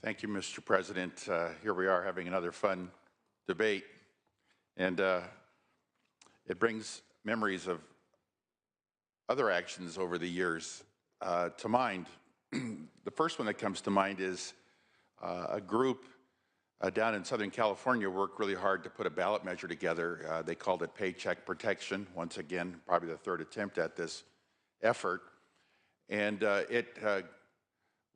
Thank you, Mr. President. Here we are having another fun debate, and it brings memories of other actions over the years to mind. The first one that comes to mind is a group down in Southern California worked really hard to put a ballot measure together. They called it Paycheck Protection. Once again, probably the third attempt at this effort. And it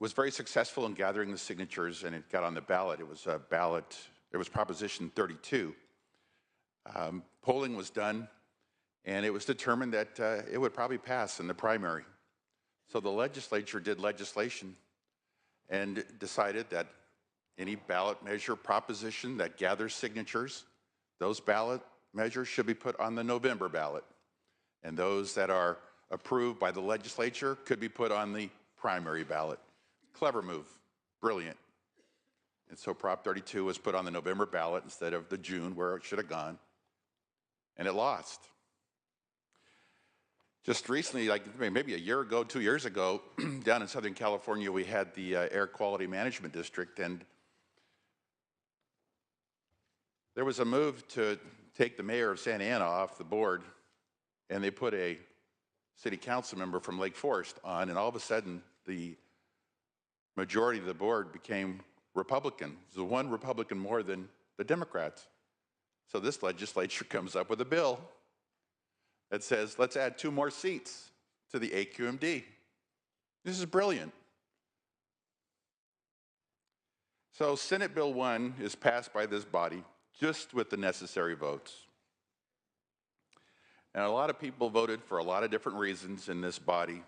was very successful in gathering the signatures, and it got on the ballot. It was a ballot, it was Proposition 32. Polling was done, and it was determined that it would probably pass in the primary. So the legislature did legislation and decided that any ballot measure proposition that gathers signatures, those ballot measures should be put on the November ballot. And those that are approved by the legislature could be put on the primary ballot. Clever move, brilliant. And so Prop 32 was put on the November ballot instead of the June where it should have gone, and it lost. Just recently, like maybe a year ago, 2 years ago, down in Southern California, we had the Air Quality Management District, and there was a move to take the mayor of Santa Ana off the board, and they put a city council member from Lake Forest on, and all of a sudden, the majority of the board became Republican. It was one Republican more than the Democrats. So this legislature comes up with a bill that says, let's add 2 more seats to the AQMD. This is brilliant. So Senate Bill 1 is passed by this body just with the necessary votes. And a lot of people voted for a lot of different reasons in this body.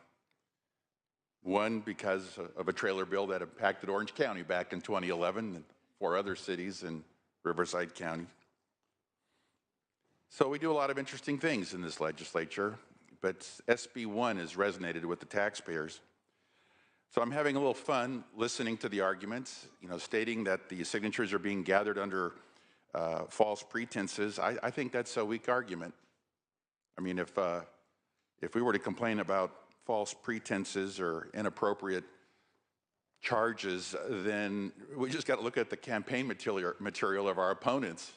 One, because of a trailer bill that impacted Orange County back in 2011 and 4 other cities in Riverside County. So we do a lot of interesting things in this legislature, but SB 1 has resonated with the taxpayers. So I'm having a little fun listening to the arguments, stating that the signatures are being gathered under false pretenses. I think that's a weak argument. I mean, if we were to complain about false pretenses or inappropriate charges, then we just got to look at the campaign material of our opponents.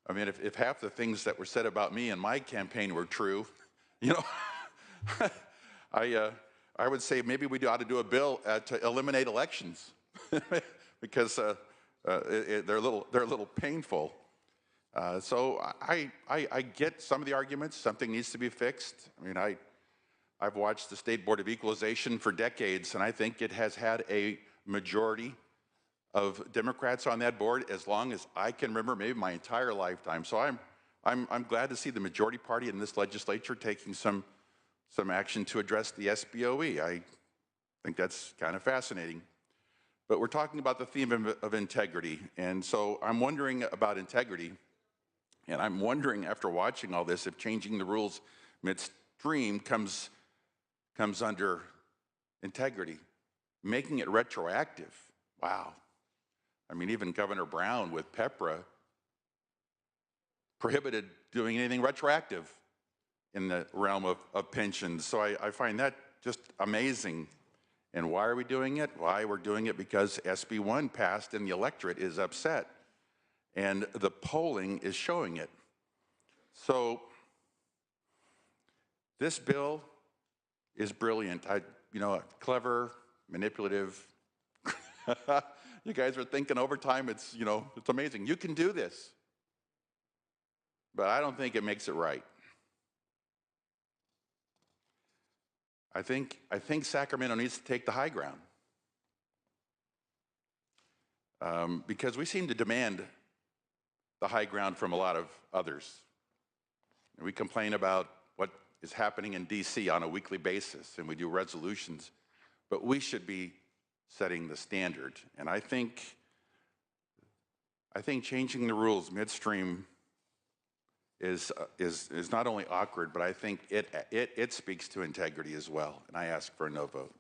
I mean, if half the things that were said about me in my campaign were true, I would say maybe we ought to do a bill to eliminate elections because they're a little painful. So I get some of the arguments. Something needs to be fixed. I mean, I've watched the State Board of Equalization for decades, and I think it has had a majority of Democrats on that board as long as I can remember, maybe my entire lifetime. So I'm glad to see the majority party in this legislature taking some action to address the SBOE. I think that's kind of fascinating. But we're talking about the theme of integrity, and so I'm wondering about integrity, and I'm wondering after watching all this if changing the rules midstream comes under integrity. Making it retroactive, wow. I mean, even Governor Brown with PEPRA prohibited doing anything retroactive in the realm of pensions. So I find that just amazing. And why are we doing it? Why we're doing it because SB 1 passed and the electorate is upset. And the polling is showing it. So this bill is brilliant. Clever, manipulative. You guys are thinking overtime. It's amazing. You can do this. But I don't think it makes it right. I think Sacramento needs to take the high ground. Because we seem to demand the high ground from a lot of others. And we complain about what is happening in DC on a weekly basis, and we do resolutions, but we should be setting the standard. And I think changing the rules midstream is not only awkward, but I think it speaks to integrity as well. And I ask for a no vote.